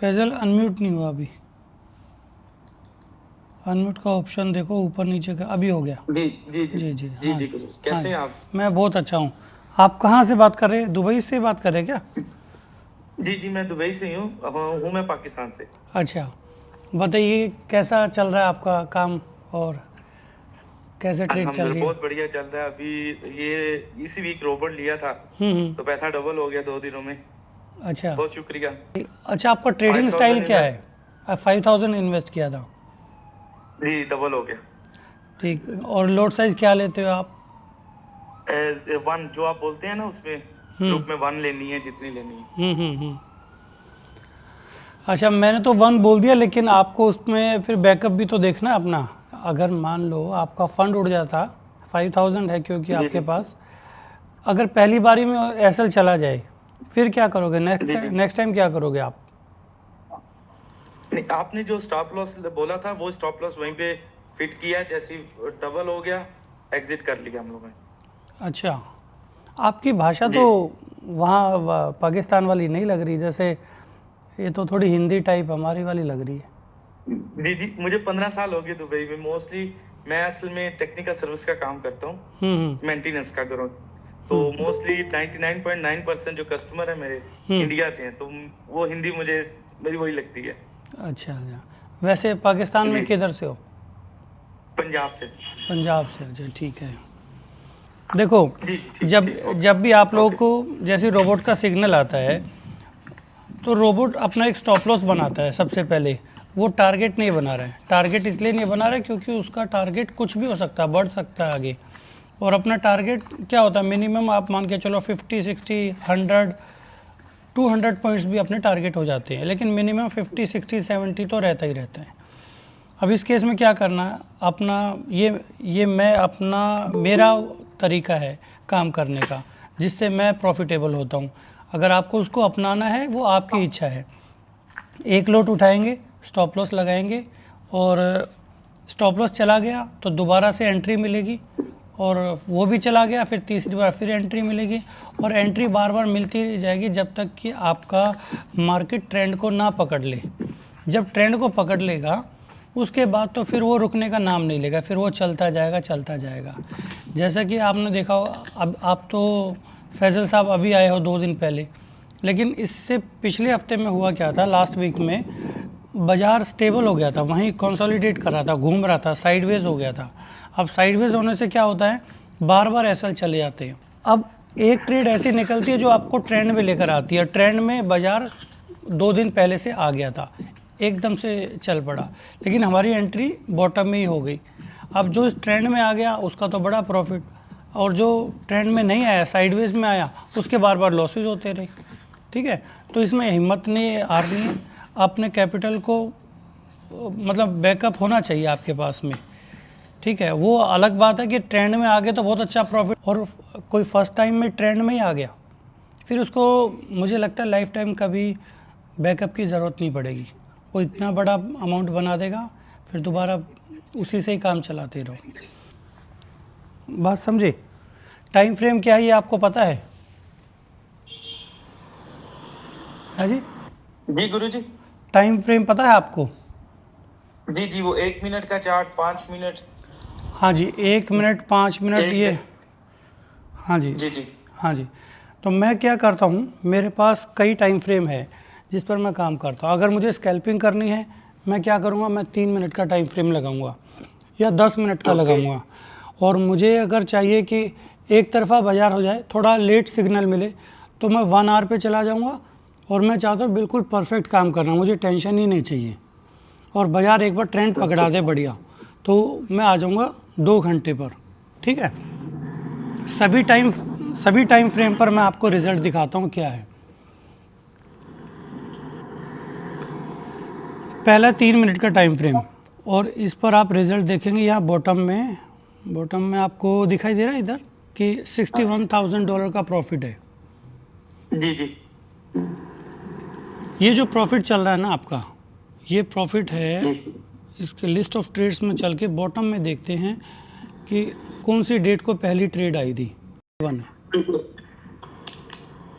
Faizal unmute नहीं हुआ अभी। अनम्यूट का ऑप्शन देखो ऊपर नीचे का, अभी हो गया। जी जी जी जी जी जी हाँ जी जी। गुरु, हाँ कैसे जी, हैं आप? मैं बहुत अच्छा हूँ। आप कहाँ से बात कर रहे हैं? दुबई से बात कर रहे हैं क्या? जी जी, मैं दुबई से ही हूँ। हूँ मैं पाकिस्तान से। अच्छा, बताइए कैसा चल रहा है आपका काम और कैसे ट्रेड चल अल्हम्दुलिल्लाह रही है? बहुत बढ़िया चल रहा है। अभी ये इसी वीक रोबोट लिया था, हम्म। तो पैसा डबल हो गया 2 दिनों में। अच्छा। बहुत शुक्रिया। अच्छा, आपका ट्रेडिंग स्टाइल 5000 क्या इन्वेस्ट। है? 5000 इन्वेस्ट किया था। जी डबल हो गया। ठीक, और लोड साइज क्या लेते हो आप? वन जो आप बोलते हैं ना, उसमें हम्म ग्रुप में वन लेनी है, जितनी लेनी है। हम्म। अच्छा, मैंने तो वन बोल दिया, लेकिन आपको उसमें फिर बैकअप भी तो देखना है अपना। अगर मान लो आपका फंड उड़ जाता, 5000 है क्योंकि जी आपके जी पास, अगर पहली बारी में एसएल चला जाए फिर क्या करोगे? जी जी। नेक्स्ट टाइम क्या करोगे आप? नहीं, आपने जो स्टॉप लॉस बोला था, वो स्टॉप लॉस वहीं पे फिट किया। जैसे ही डबल हो गया, एग्जिट कर लिया हम लोगों ने। अच्छा, आपकी भाषा जी तो वहाँ पाकिस्तान वाली नहीं लग रही, जैसे ये तो थोड़ी हिंदी टाइप हमारी वाली लग रही है। जी जी, मुझे 15 साल हो गए दुबई में। मोस्टली मैं असल में टेक्निकल सर्विस का काम करता हूँ, हम्म मेंटेनेंस का करो। तो मोस्टली 99.9% जो कस्टमर है मेरे हम्म। इंडिया से हैं, तो वो हिंदी मुझे मेरी वही लगती है। अच्छा अच्छा, वैसे पाकिस्तान में जी, किधर से हो? पंजाब से। पंजाब से, अच्छा ठीक है। देखो, जी जी, ठीक जब ठीक, जब भी आप ओके लोगों ओके। को जैसे रोबोट का सिग्नल आता है, तो रोबोट अपना एक स्टॉप लॉस बनाता है सबसे पहले। वो टारगेट नहीं बना रहा है। टारगेट इसलिए नहीं बना रहा है क्योंकि उसका टारगेट कुछ भी हो सकता है, बढ़ सकता है आगे। और अपना टारगेट क्या होता है? मिनिमम आप मान के चलो 50 60 100 200 पॉइंट्स भी अपने टारगेट हो जाते हैं, लेकिन मिनिमम 50 60 70 तो रहता ही रहता है। अब इस केस में क्या करना है अपना, ये मैं अपना, मेरा तरीका है काम करने का, जिससे मैं प्रॉफिटेबल होता हूँ। अगर आपको उसको अपनाना है, वो आपकी इच्छा है। एक लोट उठाएंगे, स्टॉप लॉस लगाएंगे, और स्टॉप लॉस चला गया तो दोबारा से एंट्री मिलेगी, और वो भी चला गया फिर तीसरी बार फिर एंट्री मिलेगी, और एंट्री बार बार मिलती जाएगी जब तक कि आपका मार्केट ट्रेंड को ना पकड़ ले। जब ट्रेंड को पकड़ लेगा उसके बाद तो फिर वो रुकने का नाम नहीं लेगा, फिर वो चलता जाएगा चलता जाएगा। जैसा कि आपने देखा हो, अब आप तो फैज़ल साहब अभी आए हो 2 दिन पहले, लेकिन इससे पिछले हफ्ते में हुआ क्या था, लास्ट वीक में बाज़ार स्टेबल हो गया था, वहीं कंसोलिडेट कर रहा था, घूम रहा था, साइडवेज हो गया था। अब साइडवेज होने से क्या होता है, बार बार ऐसा चले जाते हैं। अब एक ट्रेड ऐसी निकलती है जो आपको ट्रेंड में लेकर आती है। ट्रेंड में बाज़ार 2 दिन पहले से आ गया था, एकदम से चल पड़ा, लेकिन हमारी एंट्री बॉटम में ही हो गई। अब जो इस ट्रेंड में आ गया उसका तो बड़ा प्रॉफिट, और जो ट्रेंड में नहीं आया, साइडवेज में आया, उसके बार बार लॉसेज होते रहे। ठीक है, तो इसमें हिम्मत नहीं हारनी है। अपने कैपिटल को मतलब बैकअप होना चाहिए आपके पास में। ठीक है, वो अलग बात है कि ट्रेंड में आ गए तो बहुत अच्छा प्रॉफिट, और कोई फर्स्ट टाइम में ट्रेंड में ही आ गया, फिर उसको मुझे लगता है लाइफ टाइम कभी बैकअप की ज़रूरत नहीं पड़ेगी। वो इतना बड़ा अमाउंट बना देगा, फिर दोबारा उसी से ही काम चलाते रहो। बात समझे? टाइम फ्रेम क्या है ये आपको पता है? हाँ जी, जी गुरु जी। टाइम फ्रेम पता है आपको? जी जी, वो 1 मिनट का चार्ट, 5 मिनट, हाँ जी, 1 मिनट 5 मिनट एक ये। दिन। हाँ जी, जी जी हाँ जी। तो मैं क्या करता हूँ, मेरे पास कई टाइम फ्रेम है जिस पर मैं काम करता हूँ। अगर मुझे स्कैल्पिंग करनी है, मैं क्या करूँगा, मैं 3 मिनट का टाइम फ्रेम लगाऊंगा या 10 मिनट का ओके। लगाऊंगा। और मुझे अगर चाहिए कि एक तरफा बाज़ार हो जाए, थोड़ा लेट सिग्नल मिले, तो मैं 1 आवर पे चला जाऊँगा। और मैं चाहता हूँ बिल्कुल परफेक्ट काम करना, मुझे टेंशन ही नहीं चाहिए, और बाज़ार एक बार ट्रेंड पकड़ा दे बढ़िया, तो मैं आ जाऊँगा 2 घंटे पर। ठीक है, सभी टाइम फ्रेम पर मैं आपको रिजल्ट दिखाता हूँ क्या है। पहला 3 मिनट का टाइम फ्रेम, और इस पर आप रिजल्ट देखेंगे यहाँ बॉटम में आपको दिखाई दे रहा है इधर कि $61,000 का प्रॉफिट है। जी जी ये जो प्रॉफिट चल रहा है ना आपका, ये प्रॉफिट है। जी इसके लिस्ट ऑफ ट्रेड्स में चल के बॉटम में देखते हैं कि कौन सी डेट को पहली ट्रेड आई थी। वन है,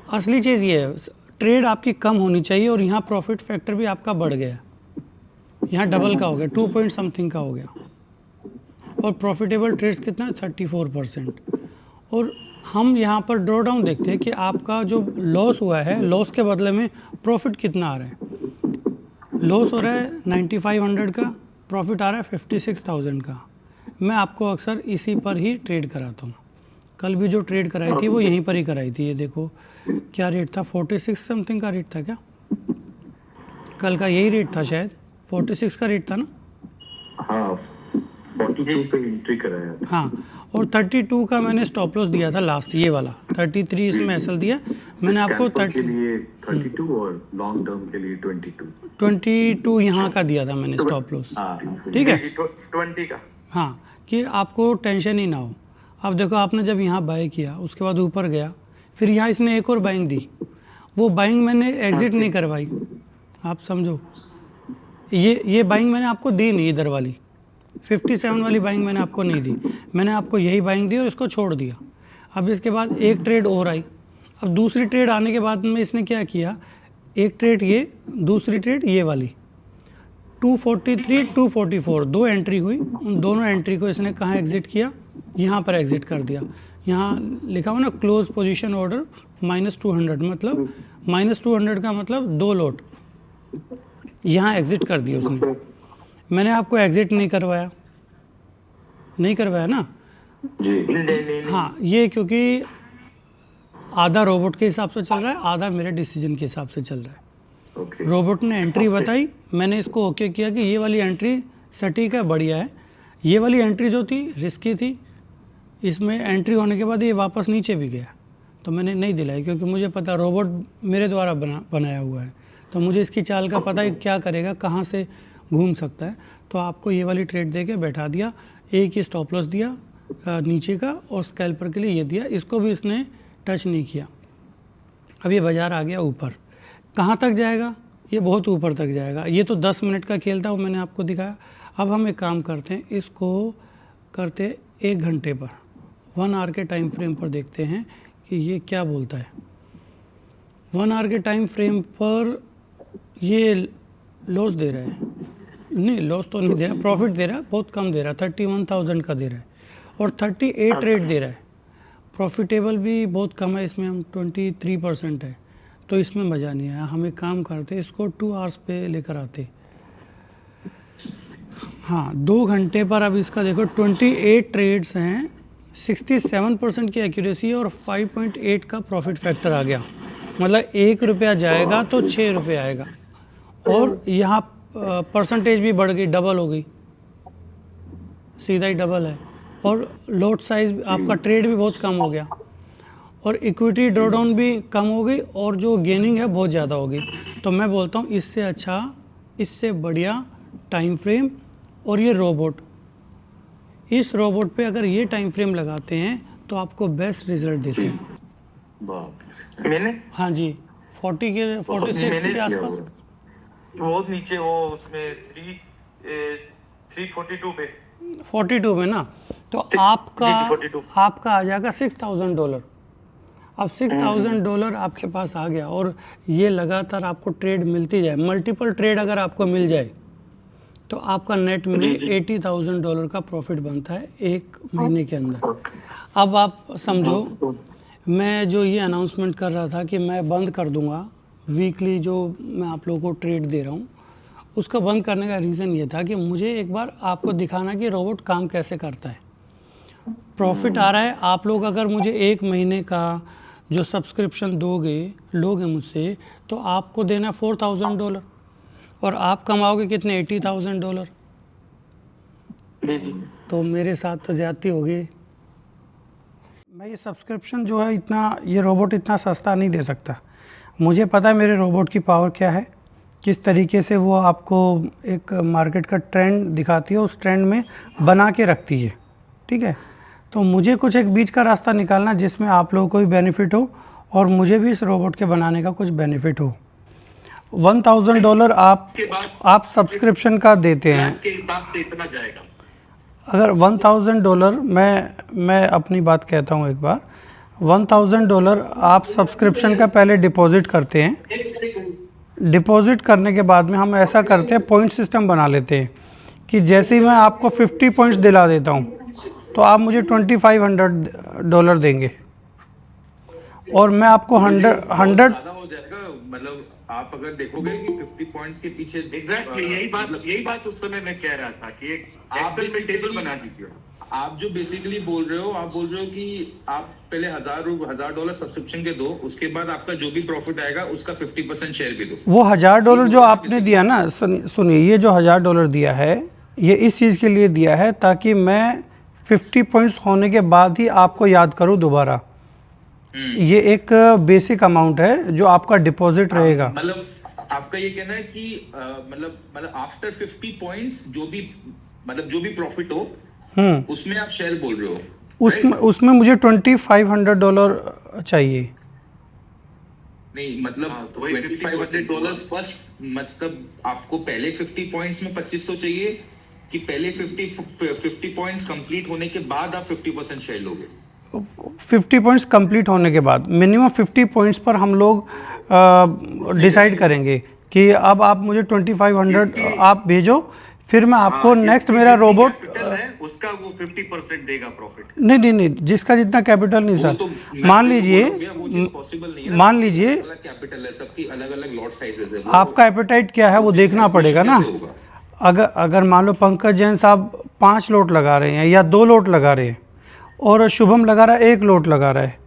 असली चीज़ ये है। ट्रेड आपकी कम होनी चाहिए और यहाँ प्रॉफिट फैक्टर भी आपका बढ़ गया, यहाँ डबल का हो गया, 2 पॉइंट समथिंग का हो गया। और प्रॉफिटेबल ट्रेड्स कितना है 34%। और हम यहाँ पर ड्रॉ डाउन देखते हैं कि आपका जो लॉस हुआ है, लॉस के बदले में प्रॉफिट कितना आ रहा है। लॉस हो रहा है 9500 का, प्रॉफिट आ रहा है 56,000 का। मैं आपको अक्सर इसी पर ही ट्रेड कराता हूँ। कल भी जो ट्रेड कराई थी वो यहीं पर ही कराई थी। ये देखो क्या रेट था, 46 समथिंग का रेट था क्या, कल का यही रेट था शायद, 46 का रेट था ना। हाँ 42 पे एंट्री कराया था। हाँ, और 32 का मैंने स्टॉप लॉस दिया था लास्ट, ये वाला 33 इसमें एसएल दिया मैंने आपको। स्कैल्पर के लिए 32 और लॉन्ग टर्म के लिए 22 यहाँ का दिया था मैंने स्टॉप लॉस, ठीक है। 20 का। हाँ, कि आपको टेंशन ही ना हो। अब देखो आपने जब यहाँ बाय किया, उसके बाद ऊपर गया, फिर यहाँ इसने एक और बाइंग दी, वो बाइंग मैंने एग्जिट नहीं करवाई, आप समझो। ये बाइंग मैंने आपको दी नहीं, इधर वाली 57 वाली बाइंग मैंने आपको नहीं दी, मैंने आपको यही बाइंग दी और इसको छोड़ दिया। अब इसके बाद एक ट्रेड और आई। अब दूसरी ट्रेड आने के बाद में इसने क्या किया, एक ट्रेड ये, दूसरी ट्रेड ये वाली, 243 244 दो एंट्री हुई। उन दोनों एंट्री को इसने कहाँ एग्जिट किया, यहाँ पर एग्जिट कर दिया। यहाँ लिखा हुआ ना क्लोज पोजीशन ऑर्डर -200, मतलब -200 का मतलब 2 लॉट यहाँ एग्जिट कर दिया उसने। मैंने आपको एग्जिट नहीं करवाया ना जी। नहीं। हाँ, ये क्योंकि आधा रोबोट के हिसाब से चल रहा है, आधा मेरे डिसीजन के हिसाब से चल रहा है। ओके। रोबोट ने एंट्री बताई, मैंने इसको ओके किया कि ये वाली एंट्री सटीक है, बढ़िया है। ये वाली एंट्री जो थी रिस्की थी, इसमें एंट्री होने के बाद ये वापस नीचे भी गया, तो मैंने नहीं दिलाई, क्योंकि मुझे पता रोबोट मेरे द्वारा बनाया हुआ है, तो मुझे इसकी चाल का पता है क्या करेगा, कहाँ से घूम सकता है। तो आपको ये वाली ट्रेड दे के बैठा दिया, एक ही स्टॉप लॉस दिया नीचे का, और स्कैल्पर के लिए ये दिया, इसको भी इसने टच नहीं किया। अब ये बाज़ार आ गया ऊपर, कहाँ तक जाएगा, ये बहुत ऊपर तक जाएगा। ये तो 10 मिनट का खेल था, वो मैंने आपको दिखाया। अब हम एक काम करते हैं, इसको करते 1 घंटे पर, 1 आवर के टाइम फ्रेम पर देखते हैं कि ये क्या बोलता है। 1 आवर के टाइम फ्रेम पर ये लॉस दे रहा है, नहीं लॉस तो नहीं दे रहा, प्रॉफिट दे रहा है, बहुत कम दे रहा है, 31,000 का दे रहा है, और 38 रेट दे रहा है। प्रॉफिटेबल भी बहुत कम है, इसमें हम 23% है, तो इसमें मज़ा नहीं आया। हम एक काम करते, इसको 2 आवर्स पे लेकर आते। हाँ, 2 घंटे पर अब इसका देखो 28 ट्रेड्स हैं, 67% की एक्यूरेसी है, और 5.8 का प्रॉफिट फैक्टर आ गया। मतलब 1 रुपया जाएगा तो 6 रुपये आएगा, और यहाँ परसेंटेज भी बढ़ गई, डबल हो गई, सीधा ही डबल है। और लॉट साइज आपका ट्रेड भी बहुत कम हो गया, और इक्विटी ड्रॉडाउन भी कम हो गई, और जो गेनिंग है बहुत ज़्यादा हो गई। तो मैं बोलता हूँ इससे अच्छा, इससे बढ़िया टाइम फ्रेम, और ये रोबोट, इस रोबोट पे अगर ये टाइम फ्रेम लगाते हैं तो आपको बेस्ट रिजल्ट देते हैं। बाप मैंने हाँ जी, 46 के आसपास, बहुत नीचे, वो उसमें 342 पे, 42 में ना, तो जी, आपका 42। आपका आ जाएगा $6,000। अब $6,000 आपके पास आ गया, और ये लगातार आपको ट्रेड मिलती जाए, मल्टीपल ट्रेड अगर आपको मिल जाए, तो आपका नेट में $80,000 का प्रॉफिट बनता है 1 महीने के अंदर। अब आप समझो, मैं जो ये अनाउंसमेंट कर रहा था कि मैं बंद कर दूंगा वीकली, जो मैं आप लोगों को ट्रेड दे रहा हूँ, उसका बंद करने का रीज़न ये था कि मुझे एक बार आपको दिखाना कि रोबोट काम कैसे करता है। प्रॉफिट आ रहा है, आप लोग अगर मुझे 1 महीने का जो सब्सक्रिप्शन लोगे मुझसे, तो आपको देना $4,000, और आप कमाओगे कितने, $80,000। जी। तो मेरे साथ तो ज़्यादती होगी। मैं ये सब्सक्रिप्शन जो है इतना, ये रोबोट इतना सस्ता नहीं दे सकता। मुझे पता है मेरे रोबोट की पावर क्या है, किस तरीके से वो आपको एक मार्केट का ट्रेंड दिखाती है, उस ट्रेंड में बना के रखती है, ठीक है। तो मुझे कुछ एक बीच का रास्ता निकालना जिसमें आप लोगों को भी बेनिफिट हो, और मुझे भी इस रोबोट के बनाने का कुछ बेनिफिट हो। $1,000 आप सब्सक्रिप्शन का देते हैं, के हिसाब से इतना जाएगा। अगर $1,000, मैं अपनी बात कहता हूँ एक बार, $1000 आप सब्सक्रिप्शन का पहले डिपॉजिट करते हैं। डिपॉजिट करने के बाद में हम ऐसा करते हैं, पॉइंट सिस्टम बना लेते हैं कि जैसे ही मैं आपको 50 पॉइंट्स दिला देता हूँ तो आप मुझे $2500 देंगे और मैं आपको 100 ज्यादा हो जाएगा। मतलब आप अगर देखोगे कि 50 पॉइंट्स के पीछे एग्जैक्टली यही बात उस समय मैं कह रहा था कि एक आप एक्सेल में टेबल बना दीजिए। आप जो बेसिकली बोल रहे हो, आप बोल रहे हो कि आप पहले $1000 सब्सक्रिप्शन के दो, उसके बाद आपका जो भी प्रॉफिट आएगा उसका 50% शेयर भी दो। वो $1000 जो आपने दिया ना, सुनिए, ये जो $1000 दिया है ये इस चीज़ के लिए दिया है ताकि मैं 50 पॉइंट्स होने के बाद ही आपको याद करूँ दोबारा। ये एक बेसिक अमाउंट है जो आपका डिपॉजिट रहेगा। मतलब आपका ये कहना है कि मतलब आफ्टर 50 पॉइंट्स जो भी प्रॉफिट हो उसमें आप शेयर बोल रहे हो। उसमें मुझे $2500 चाहिए। नहीं मतलब तो वही $2500 फर्स्ट, मतलब आपको पहले 50 पॉइंट्स में 2500 चाहिए कि पहले 50 पॉइंट्स कंप्लीट होने के बाद आप 50% शेयर लोगे? 50 पॉइंट्स कंप्लीट होने के बाद मिनिमम 50 पॉइंट्स पर हम लोग डिसाइड करेंगे कि अब आप मुझे 2500 आप भेजो, फिर मैं आपको नेक्स्ट मेरा रोबोट उसका वो 50% देगा प्रॉफिट। नहीं, जिसका जितना कैपिटल नहीं सर, तो मान लीजिए पॉसिबल नहीं है। मान लीजिए कैपिटल है, सबकी अलग अलग लॉट साइजेस है। आपका एपेटाइट क्या है वो देखना पड़ेगा ना। अगर मान लो पंकज जैन साहब 5 लोट लगा रहे हैं या 2 लोट लगा रहे हैं और शुभम लगा रहा है 1 लोट लगा रहा है,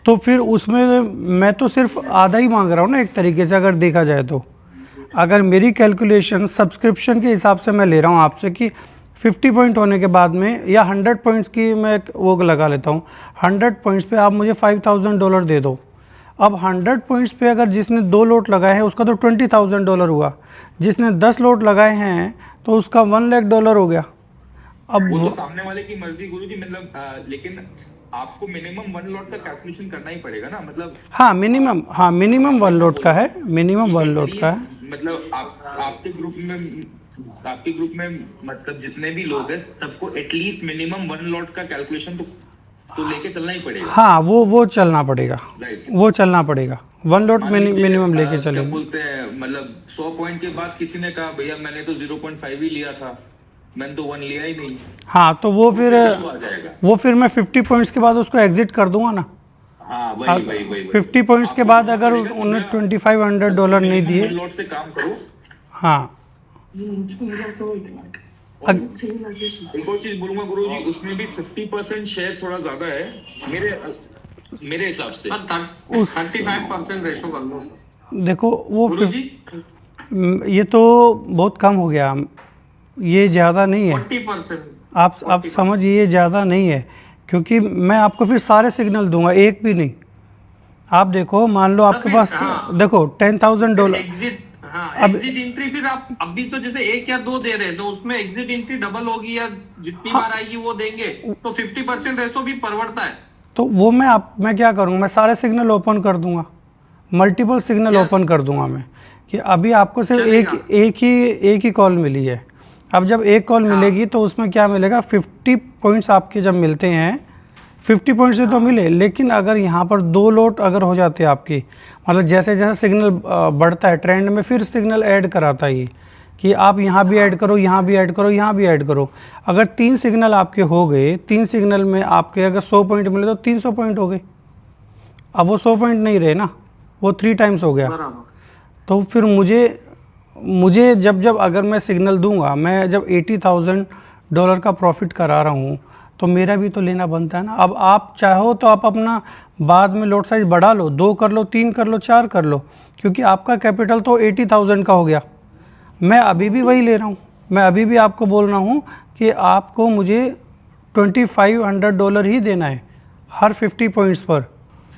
तो फिर उसमें मैं तो सिर्फ आधा ही मांग रहा हूँ ना एक तरीके से अगर देखा जाए तो। अगर मेरी कैलकुलेशन सब्सक्रिप्शन के हिसाब से मैं ले रहा हूँ आपसे कि 50 पॉइंट होने के बाद में या 100 पॉइंट्स की मैं वो लगा लेता हूँ, 100 पॉइंट्स पे आप मुझे $5000 दे दो। अब 100 पॉइंट्स पे अगर जिसने 2 लोट लगाए हैं उसका तो $20000 हुआ, जिसने 10 लोट लगाए हैं तो उसका $1,00,000 हो गया। अब वो तो सामने वाले की मर्जी गुरुजी, मतलब लेकिन आपको मिनिमम 1 लॉट का कैलकुलेशन करना ही पड़ेगा ना। मतलब मिनिमम 1 लोट का है, मिनिमम 1 लोट का है। मतलब आपके ग्रुप में मतलब जितने भी लोग हैं सबको एटलीस्ट मिनिमम 1 लॉट का कैलकुलेशन तो लेके चलना ही पड़ेगा। हाँ, वो चलना पड़ेगा, राइट, वो चलना पड़ेगा। 1 लोट मिनिमम लेके क्या चलेंगे। बोलते हैं, मतलब 100 पॉइंट के बाद किसी ने कहा भैया मैंने तो 0.5 ही लिया था, मैंने तो 1 लिया ही नहीं। हाँ, तो वो फिर इशू आ जाएगा। मैं 50 पॉइंट्स के बाद उसको एग्जिट कर दूंगा ना। हाँ वही 50 पॉइंट्स के बाद अगर उन्होंने $2500 नहीं दिए, लॉट से काम करो। हाँ, एक और चीज बोलूंगा गुरुजी, उसमें भी 50% शेयर थोड़ा ज्यादा है मेरे हिसाब से। 35% रेशो कर लो देखो वो गुरुजी। ये तो बहुत कम हो गया, ये ज़्यादा नहीं है। 40% आप समझिए ये ज़्यादा नहीं है, क्योंकि मैं आपको फिर सारे सिग्नल दूंगा, एक भी नहीं। आप देखो, मान लो आपके पास देखो $10,000 एग्जिट, हाँ अब- एग्जिट एंट्री फिर आप अभी तो जैसे 1 या 2 दे रहे हैं तो उसमें एग्जिट एंट्री डबल होगी या जितनी बार आएगी वो देंगे तो 50% रेशो भी परवड़ता है। तो वो मैं क्या करूँगा, मैं सारे सिग्नल ओपन कर दूंगा, मल्टीपल सिग्नल ओपन कर दूंगा मैं, कि अभी आपको सिर्फ एक ही कॉल मिली है। अब जब एक कॉल मिलेगी तो उसमें क्या मिलेगा, 50 पॉइंट्स आपके जब मिलते हैं, 50 पॉइंट्स से तो मिले, लेकिन अगर यहाँ पर 2 लोट अगर हो जाते हैं आपकी, मतलब जैसे जैसे सिग्नल बढ़ता है ट्रेंड में फिर सिग्नल ऐड कराता है ये कि आप यहाँ भी ऐड करो, यहाँ भी ऐड करो, यहाँ भी ऐड करो। अगर 3 सिग्नल आपके हो गए, 3 सिग्नल में आपके अगर 100 पॉइंट मिले तो 300 पॉइंट हो गए। अब वो 100 पॉइंट नहीं रहे ना, वो 3 टाइम्स हो गया। तो फिर मुझे जब अगर मैं सिग्नल दूंगा, मैं जब $80,000 का प्रॉफिट करा रहा हूँ तो मेरा भी तो लेना बनता है ना। अब आप चाहो तो आप अपना बाद में लोट साइज बढ़ा लो, 2 कर लो, 3 कर लो, 4 कर लो, क्योंकि आपका कैपिटल तो 80,000 का हो गया। मैं अभी भी वही ले रहा हूँ, मैं अभी भी आपको बोल रहा हूँ कि आपको मुझे $2,500 ही देना है हर 50 पॉइंट्स पर।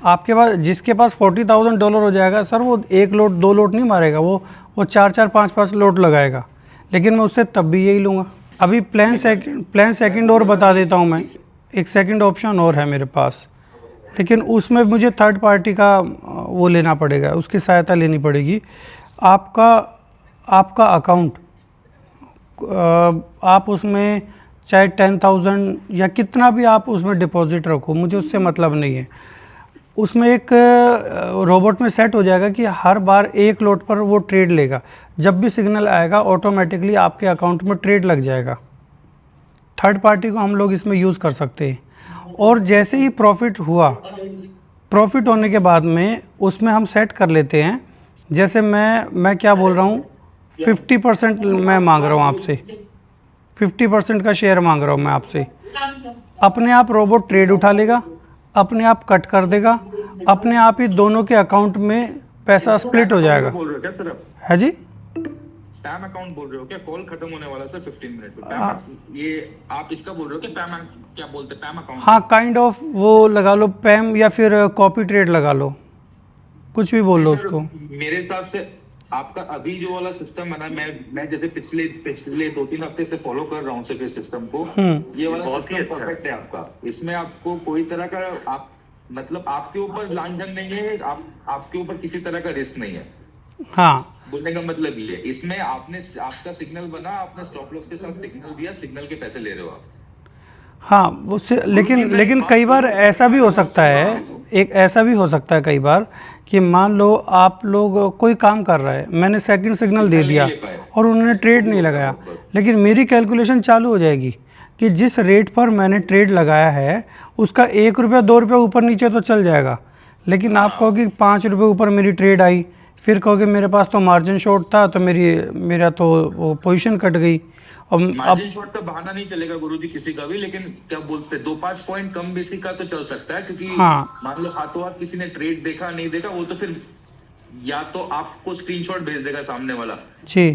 आपके पास जिसके पास $40,000 हो जाएगा सर, वो 1 लोट 2 लोट नहीं मारेगा, वो 4 5 लोट लगाएगा, लेकिन मैं उससे तब भी यही लूँगा। अभी प्लान सेकंड और बता देता हूँ मैं, एक सेकंड ऑप्शन और है मेरे पास, लेकिन उसमें मुझे थर्ड पार्टी का वो लेना पड़ेगा, उसकी सहायता लेनी पड़ेगी। आपका अकाउंट आप उसमें चाहे 10,000 या कितना भी आप उसमें डिपॉजिट रखो, मुझे उससे मतलब नहीं है। उसमें एक रोबोट में सेट हो जाएगा कि हर बार एक लॉट पर वो ट्रेड लेगा, जब भी सिग्नल आएगा ऑटोमेटिकली आपके अकाउंट में ट्रेड लग जाएगा। थर्ड पार्टी को हम लोग इसमें यूज़ कर सकते हैं, और जैसे ही प्रॉफिट हुआ, प्रॉफिट होने के बाद में उसमें हम सेट कर लेते हैं, जैसे मैं क्या बोल रहा हूँ, 50% मैं मांग रहा हूँ आपसे, 50% का शेयर मांग रहा हूँ मैं आपसे। अपने आप रोबोट ट्रेड उठा लेगा, अपने आप कट कर देगा, अपने आप ही दोनों के अकाउंट में पैसा स्प्लिट हो जाएगा। बोल रहे हो क्या सर आप? है जी, पैम अकाउंट बोल रहे हो क्या? कॉल खत्म होने वाला सर 15 मिनट में। पैम, ये आप इसका बोल रहे हो कि पैम, क्या बोलते हैं, पैम अकाउंट? हाँ काइंड ऑफ वो लगा लो, पैम या फिर कॉपी ट्रेड लगा लो, कुछ भी बोल लो उसको। मेरे हिसाब से आपका अभी जो वाला सिस्टम है ना, मैं जैसे पिछले 2-3 हफ्ते से फॉलो कर रहा हूँ सिर्फ इस सिस्टम को, ये वाला बहुत ही सिस्टम अच्छा परफेक्ट है आपका। इसमें आपको कोई तरह का आप मतलब आपके ऊपर लांछन नहीं है, आपके ऊपर किसी तरह का रिस्क नहीं है। हाँ, बोलने का मतलब ये है, इसमें आपका सिग्नल बना, आपने स्टॉप लॉस के साथ सिग्नल दिया, सिग्नल के पैसे ले रहे हो आप। हाँ उससे, लेकिन कई बार ऐसा भी हो सकता है, एक ऐसा भी हो सकता है कई बार कि मान लो आप लोग कोई काम कर रहा है, मैंने सेकंड सिग्नल दे दिया और उन्होंने ट्रेड नहीं लगाया, लेकिन मेरी कैलकुलेशन चालू हो जाएगी कि जिस रेट पर मैंने ट्रेड लगाया है उसका 1 रुपया 2 रुपया ऊपर नीचे तो चल जाएगा, लेकिन आप कहोगे 5 रुपये ऊपर मेरी ट्रेड आई, फिर कहोगे मेरे पास तो मार्जिन शॉर्ट था तो मेरा तो वो पोजीशन कट गई। और मार्जिन शॉर्ट का बहाना नहीं चलेगा गुरुजी किसी का भी, लेकिन क्या बोलते हैं 2-5 पॉइंट कम बेसी का तो चल सकता है, क्योंकि हाँ, मान लो हाथों हाथ किसी ने ट्रेड देखा नहीं देखा, वो तो फिर या तो आपको स्क्रीनशॉट भेज देगा सामने वाला, जी,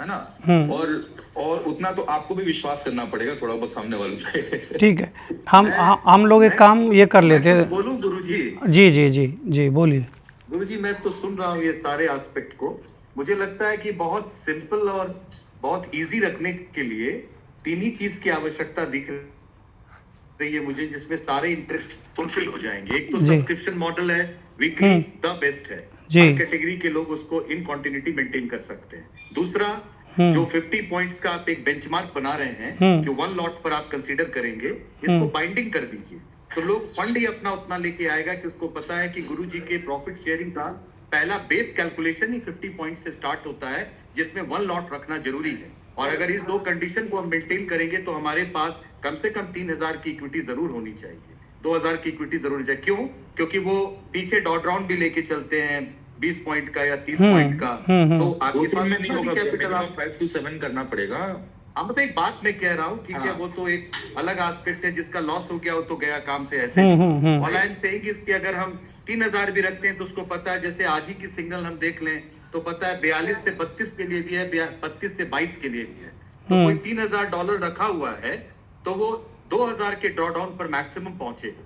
है ना। और उतना तो आपको भी विश्वास करना पड़ेगा थोड़ा बहुत सामने वालों पे। ठीक है। हम लोग एक काम ये कर लेते हैं। बोलूं गुरुजी? जी जी जी जी, बोलिए। गुरुजी मैं तो सुन रहा हूँ ये सारे एस्पेक्ट को, मुझे लगता है कि बहुत सिंपल और बहुत इजी रखने के लिए 3 ही चीज की आवश्यकता दिख रही है मुझे, जिसमें सारे इंटरेस्ट फुलफिल हो जाएंगे। एक तो जी। सब्सक्रिप्शन मॉडल है, वीकली द बेस्ट है, जी। हर कैटेगरी के लोग उसको इन कंटिन्यूटी मेंटेन कर सकते हैं। दूसरा, जो 50 पॉइंट्स का आप एक बेंचमार्क बना रहे हैं कि 1 लॉट पर आप कंसीडर करेंगे, इसको बाइंडिंग कर दीजिए, तो लोग फंड ही अपना उतना लेके आएगा कि उसको पता है कि गुरुजी के प्रॉफिट शेयरिंग का पहला बेस कैलकुलेशन ही 50 पॉइंट से स्टार्ट होता है, जिसमें 1 लॉट रखना जरूरी है। और अगर इस 2 कंडीशन को हम मेंटेन करेंगे तो हमारे पास कम से कम 3000 की इक्विटी जरूर होनी चाहिए, 2000 की इक्विटी जरूर होनी चाहिए। क्यों? क्योंकि वो पीछे डॉट राउंड भी लेके चलते हैं 20 पॉइंट का या 30 पॉइंट का, तो आपके पास में नहीं होगा, कैपिटल आप 5 to 7 करना पड़ेगा। हाँ, मतलब एक बात मैं कह रहा हूँ, ठीक है, वो तो एक अलग एस्पेक्ट है, जिसका लॉस हो गया वो तो गया काम से। ऐसे और आई एम सेइंग कि अगर हम 3000 भी रखते हैं तो उसको पता है, जैसे आज ही की सिग्नल हम देख लें तो पता है 42 से 32 के लिए भी है, 32 से 22 के लिए भी है। तो कोई $3000 रखा हुआ है तो वो 2000 के ड्रॉ डाउन पर मैक्सिमम पहुंचेगा,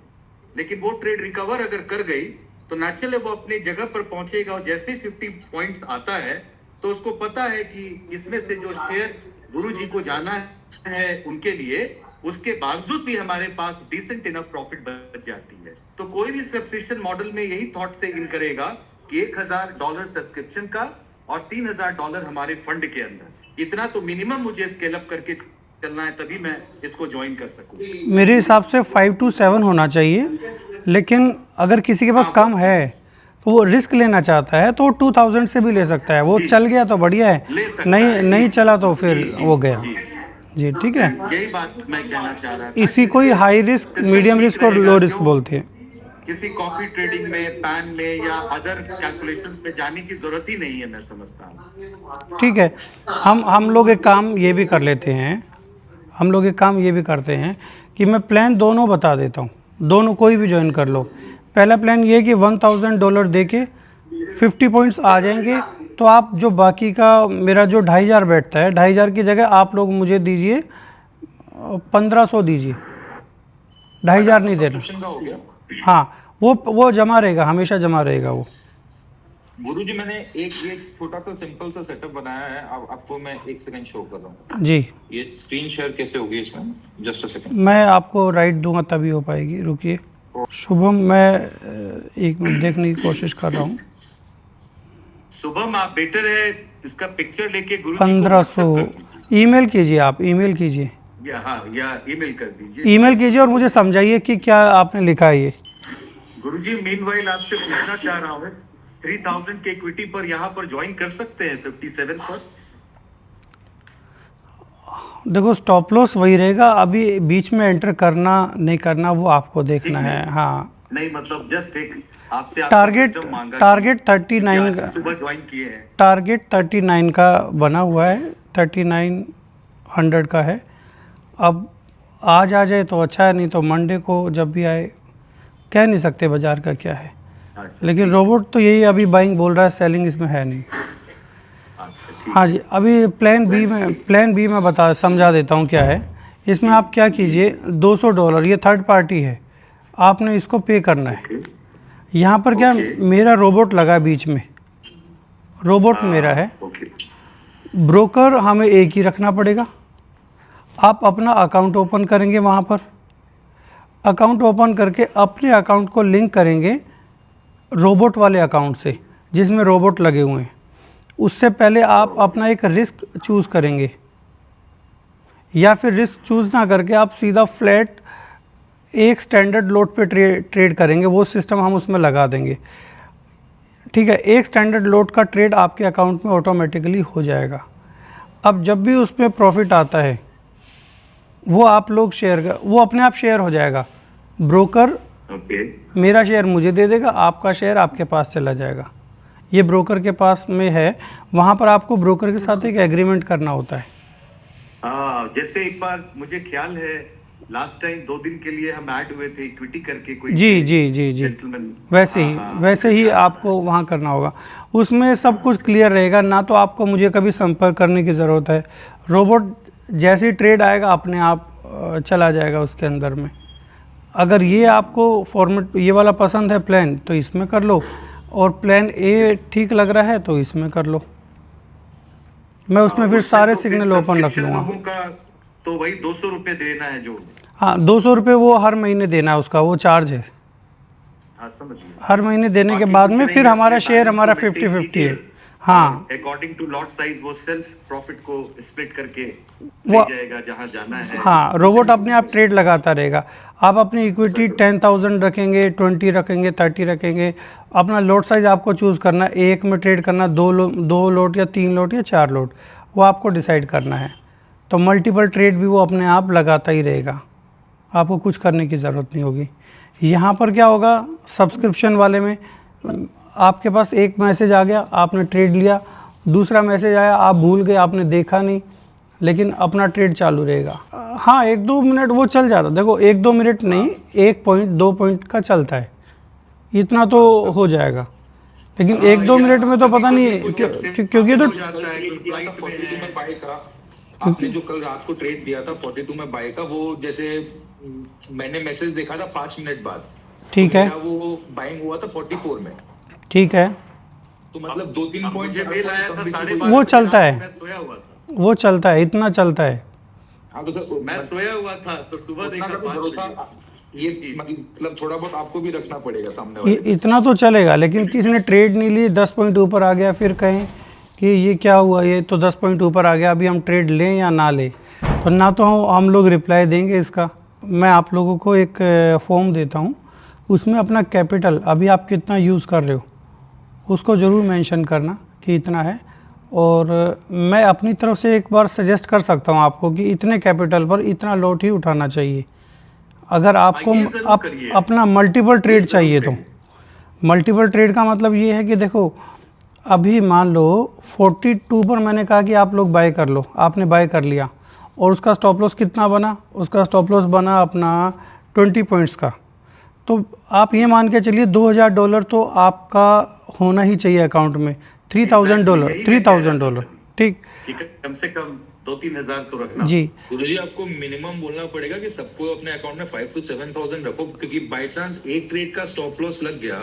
लेकिन वो ट्रेड रिकवर अगर कर गई तो नेचुरली वो अपनी जगह पर पहुंचेगा। और जैसे 50 पॉइंट्स आता है तो उसको पता है कि इसमें से जो शेयर गुरुजी को जाना है उनके लिए, उसके बावजूद भी हमारे पास डिसेंट इनफ प्रॉफिट बच जाती है। तो कोई भी सब्सक्रिप्शन मॉडल में यही थॉट से इन करेगा कि $1000 सब्सक्रिप्शन का और $3000 हमारे फंड के अंदर, इतना तो मिनिमम मुझे स्केल अप करके चलना है, तभी मैं इसको ज्वाइन कर सकूं। मेरे हिसाब से 5 to 7 होना चाहिए, लेकिन अगर किसी के पास कम है तो वो रिस्क लेना चाहता है तो वो 2000 से भी ले सकता है, वो चल गया तो बढ़िया है, नहीं चला तो फिर वो गया। जी ठीक है, यही बात मैं कहना चाह रहा था। इसी को ही हाई रिस्क, मीडियम रिस्क और लो रिस्क बोलते हैं। किसी कॉपी ट्रेडिंग में, पैन में या अदर कैलकुलेशंस में जाने की जरूरत ही नहीं है, मैं समझता हूँ। ठीक है, हम लोग एक काम ये भी कर लेते हैं, हम लोग एक काम ये भी करते हैं कि मैं प्लान दोनों बता देता हूँ, दोनों कोई भी ज्वाइन कर लो। पहला प्लान ये है कि $1000 दे के 50 पॉइंट्स आ जाएंगे, तो आप जो बाकी का मेरा जो 2500 बैठता है, 2500 की जगह आप लोग मुझे दीजिए 1500 दीजिए, 2500 नहीं देना। हाँ, वो जमा रहेगा, हमेशा जमा रहेगा वो। गुरुजी मैंने एक छोटा सा सिंपल सा सेटअप बनाया है, अब आपको मैं 1 सेकंड शो कर रहा हूँ। जी, ये स्क्रीन शेयर कैसे होगी इसमें, जस्ट अ सेकंड। मैं आपको राइट दूंगा तभी हो पाएगी, रुकिए। शुभम, मैं 1 मिनट देखने की कोशिश कर रहा हूँ। शुभम, आप बेटर है इसका पिक्चर लेके गुरु 1500 ईमेल कीजिए, आप ईमेल कीजिए। या ईमेल कर दीजिए। ईमेल कीजिए और मुझे समझाइए कि क्या आपने लिखा है ये। गुरुजी मीनवाइल आपसे पूछना चाह रहा हूँ 3000 के इक्विटी पर यहाँ पर ज्वाइन कर सकते हैं 57 पर? देखो स्टॉप लॉस वही रहेगा, अभी बीच में एंटर करना नहीं करना वो आपको देखना है। हाँ, नहीं मतलब जस्ट एक आपसे टारगेट मांगा टारगेट कि 39 आज का, सुबह ज्वाइन किए हैं। टारगेट 39 का बना हुआ है, 3900 का है। अब आज आ जाए तो अच्छा है, नहीं तो मंडे को जब भी आए, कह नहीं सकते बाजार का क्या है। अच्छा, लेकिन रोबोट तो यही अभी बाइंग बोल रहा है, सेलिंग इसमें है नहीं। अच्छा, ठीक। हाँ जी, अभी प्लान बी में समझा देता हूँ क्या है। इसमें आप क्या कीजिए, $200 ये थर्ड पार्टी है, आपने इसको पे करना है। ओके, यहाँ पर क्या ओके। मेरा रोबोट लगा है बीच में, रोबोट मेरा है, ओके, ब्रोकर हमें एक ही रखना पड़ेगा। आप अपना अकाउंट ओपन करेंगे, वहाँ पर अकाउंट ओपन करके अपने अकाउंट को लिंक करेंगे रोबोट वाले अकाउंट से जिसमें रोबोट लगे हुए हैं। उससे पहले आप अपना एक रिस्क चूज़ करेंगे, या फिर रिस्क चूज़ ना करके आप सीधा फ्लैट एक स्टैंडर्ड लोड पे ट्रेड करेंगे, वो सिस्टम हम उसमें लगा देंगे। ठीक है, एक स्टैंडर्ड लोड का ट्रेड आपके अकाउंट में ऑटोमेटिकली हो जाएगा। अब जब भी उसमें प्रॉफिट आता है वो आप लोग वो अपने आप शेयर हो जाएगा। ब्रोकर ओके, मेरा शेयर मुझे दे देगा, आपका शेयर आपके पास चला जाएगा। ये ब्रोकर के पास में है, वहाँ पर आपको ब्रोकर के साथ एक एग्रीमेंट करना होता है। जैसे एक बार मुझे ख्याल है लास्ट टाइम 2 दिन के लिए हम ऐड हुए थे इक्विटी करके कोई जी जी जी जी, जेंटलमैन। वैसे ही आपको वहाँ करना होगा। उसमें सब कुछ क्लियर रहेगा, ना तो आपको मुझे कभी संपर्क करने की ज़रूरत है। रोबोट जैसे ही ट्रेड आएगा अपने आप चला जाएगा उसके अंदर में। अगर ये आपको फॉर्मेट ये वाला पसंद है प्लान तो इसमें कर लो, और प्लान ए ठीक लग रहा है तो इसमें कर लो। मैं उसमें फिर सारे सिग्नल ओपन रख लूँगा। लोगों का तो वही 200 रुपये देना है जो। हाँ, 200 रुपये वो हर महीने देना है, उसका वो चार्ज है। हाँ, समझ गया। हर महीने देने के बाकी बाद कुछ में नहीं, फिर हमारा अपने शेयर balance हमारा को maintain 50-50 कीजिए। है। हाँ, अकॉर्डिंग टू लॉट साइज वो सेल्फ प्रॉफिट को स्प्लिट करके वो ले जाएगा जहां जाना है। हाँ, रोबोट अपने आप ट्रेड लगाता रहेगा। आप अपनी इक्विटी 10,000 रखेंगे, 20 रखेंगे, 30 रखेंगे, अपना लोट साइज आपको चूज़ करना है। एक में ट्रेड करना, 2 लोट या 3 लोट या 4 लोट, वो आपको डिसाइड करना है। तो मल्टीपल ट्रेड भी वो अपने आप लगाता ही रहेगा, आपको कुछ करने की ज़रूरत नहीं होगी। यहाँ पर क्या होगा, सब्सक्रिप्शन वाले में आपके पास एक मैसेज आ गया, आपने ट्रेड लिया, दूसरा मैसेज आया, आप भूल गए, आपने देखा नहीं, लेकिन अपना ट्रेड चालू रहेगा। हाँ, 1-2 मिनट वो चल जाता, देखो 1-2 मिनट नहीं, 1 पॉइंट 2 पॉइंट का चलता है, इतना तो हो जाएगा। लेकिन 1-2 मिनट में तो पता नहीं क्योंकि ये तो आपने जो कल रात को ट्रेड दिया था 42 में बाय का, वो जैसे मैंने मैसेज देखा था 5 मिनट बाद, ठीक है, मेरा वो बाइंग हुआ था 44 में। ठीक है, तो मतलब 2-3 पॉइंट मुझे मेल आया था 12:30 वो चलता है, मैं सोया हुआ था। वो चलता है, इतना चलता है। हाँ तो सर मैं सोया हुआ था तो सुबह देखा 5 बजे। ये मतलब थोड़ा बहुत आपको भी रखना पड़ेगा सामने वाले। इतना तो चलेगा, लेकिन किसी ने ट्रेड नहीं ली, 10 पॉइंट ऊपर आ गया, फिर कहें कि ये क्या हुआ, ये तो 10 पॉइंट ऊपर आ गया, अभी हम ट्रेड लें या ना लें, तो ना तो हम लोग रिप्लाई देंगे इसका। मैं आप लोगों को एक फॉर्म देता हूँ, उसमें अपना कैपिटल अभी आप कितना यूज़ कर रहे हो उसको ज़रूर मेंशन करना कि इतना है। और मैं अपनी तरफ से एक बार सजेस्ट कर सकता हूँ आपको कि इतने कैपिटल पर इतना लॉट ही उठाना चाहिए। अगर आपको ये जरूर करिए। अपना मल्टीपल ट्रेड चाहिए तो मल्टीपल ट्रेड का मतलब ये है कि देखो अभी मान लो 42 पर मैंने कहा कि आप लोग बाय कर लो, आपने बाय कर लिया और उसका स्टॉप लॉस कितना बना, उसका स्टॉप लॉस बना अपना 20 पॉइंट्स का, तो आप ये मान के चलिए $2,000 तो आपका होना ही चाहिए अकाउंट में, $3,000, ठीक, कम से कम 2-3 हज़ार तो रखना जी गुरुजी आपको मिनिमम बोलना पड़ेगा कि सबको अपने अकाउंट में 5 to 7,000 रखो, क्योंकि बाय चांस एक ट्रेड का स्टॉप लॉस लग गया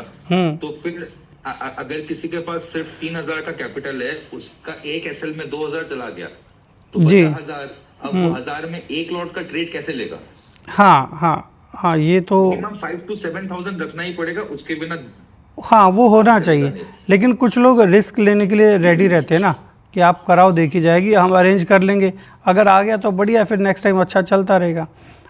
तो फिर अगर किसी के पास सिर्फ 3,000 का कैपिटल है, उसका एक एसएल में 2,000 चला गया तो जी 10,000, अब वो 1,000 में एक लॉट का ट्रेड कैसे लेगा? हाँ, ये तो मिनिमम 5 to 7,000 रखना ही पड़ेगा, उसके बिना हाँ वो होना चाहिए। लेकिन कुछ लोग रिस्क लेने के लिए रेडी रहते हैं ना, कि आप कराओ, देखी जाएगी, हम अरेंज कर लेंगे, अगर आ गया तो बढ़िया, फिर नेक्स्ट टाइम अच्छा चलता रहेगा।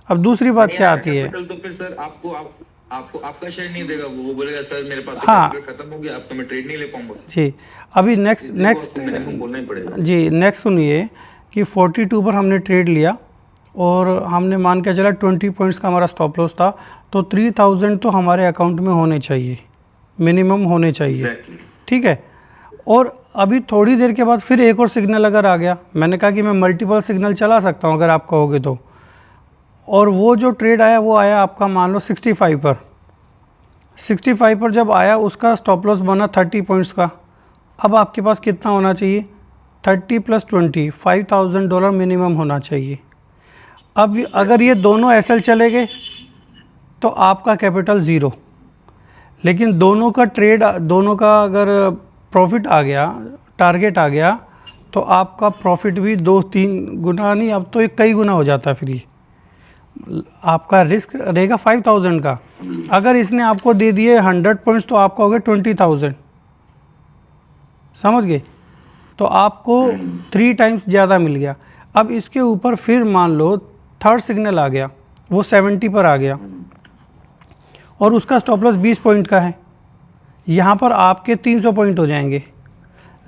अब दूसरी बात क्या आती है, कैपिटल तो फिर सर आपको आपका शेयर नहीं देगा, वो बोलेगा सर मेरे पास हाँ कैपिटल खत्म हो गया, अब तो मैं ट्रेड नहीं ले पाऊंगा। जी, अभी नेक्स्ट मिनिमम बोलना ही पड़ेगा। जी नेक्स्ट सुनिए कि 42 पर हमने ट्रेड लिया और हमने मान के चला 20 पॉइंट्स का हमारा स्टॉप लॉस था, तो 3000 तो हमारे अकाउंट में होने चाहिए, मिनिमम होने चाहिए। Exactly. ठीक है, और अभी थोड़ी देर के बाद फिर एक और सिग्नल अगर आ गया, मैंने कहा कि मैं मल्टीपल सिग्नल चला सकता हूं अगर आप कहोगे तो, और वो जो ट्रेड आया वो आया आपका मान लो 65 पर, 65 पर जब आया उसका स्टॉप लॉस बना 30 पॉइंट्स का। अब आपके पास कितना होना चाहिए, 30 + 20 $5000 मिनिमम होना चाहिए। अब अगर ये दोनों एसएल चले गए तो आपका कैपिटल ज़ीरो, लेकिन दोनों का ट्रेड, दोनों का अगर प्रॉफिट आ गया, टारगेट आ गया, तो आपका प्रॉफिट भी 2-3 गुना नहीं, अब तो एक कई गुना हो जाता है। फिर ये आपका रिस्क रहेगा 5000 का, अगर इसने आपको दे दिए 100 पॉइंट्स तो आपका हो गया 20000, समझ गए, तो आपको 3 टाइम्स ज़्यादा मिल गया। अब इसके ऊपर फिर मान लो थर्ड सिग्नल आ गया, वो 70 पर आ गया और उसका स्टॉप लॉस 20 पॉइंट का है, यहाँ पर आपके 300 पॉइंट हो जाएंगे।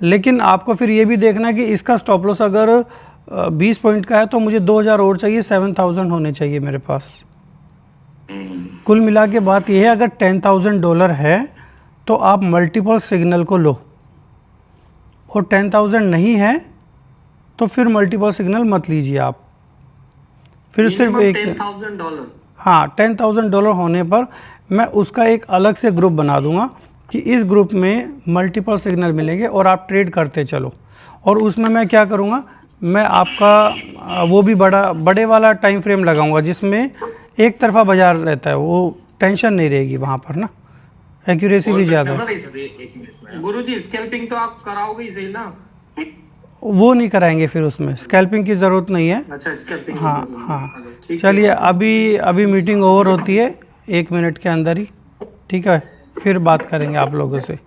लेकिन आपको फिर ये भी देखना है कि इसका स्टॉप लॉस अगर 20 पॉइंट का है तो मुझे 2000 और चाहिए, 7000 होने चाहिए मेरे पास। कुल मिला के बात यह है, अगर $10,000 है तो आप मल्टीपल सिग्नल को लो, और 10,000 नहीं है तो फिर मल्टीपल सिग्नल मत लीजिए आप, फिर सिर्फ एक $10,000। हाँ, $10,000 होने पर मैं उसका एक अलग से ग्रुप बना दूंगा कि इस ग्रुप में मल्टीपल सिग्नल मिलेंगे और आप ट्रेड करते चलो। और उसमें मैं क्या करूंगा, मैं आपका वो भी बड़े वाला टाइम फ्रेम लगाऊंगा जिसमें एक तरफा बाजार रहता है, वो टेंशन नहीं रहेगी वहाँ पर ना, एक्यूरेसी भी ज़्यादा है। गुरुजी स्कैल्पिंग तो आप कराओगे ही सही ना? वो नहीं कराएंगे, फिर उसमें स्कैल्पिंग की ज़रूरत नहीं है। अच्छा, स्कैल्पिंग। हाँ हाँ, ठीक चलिए अभी मीटिंग ओवर होती है 1 मिनट के अंदर ही, ठीक है, फिर बात करेंगे आप लोगों से।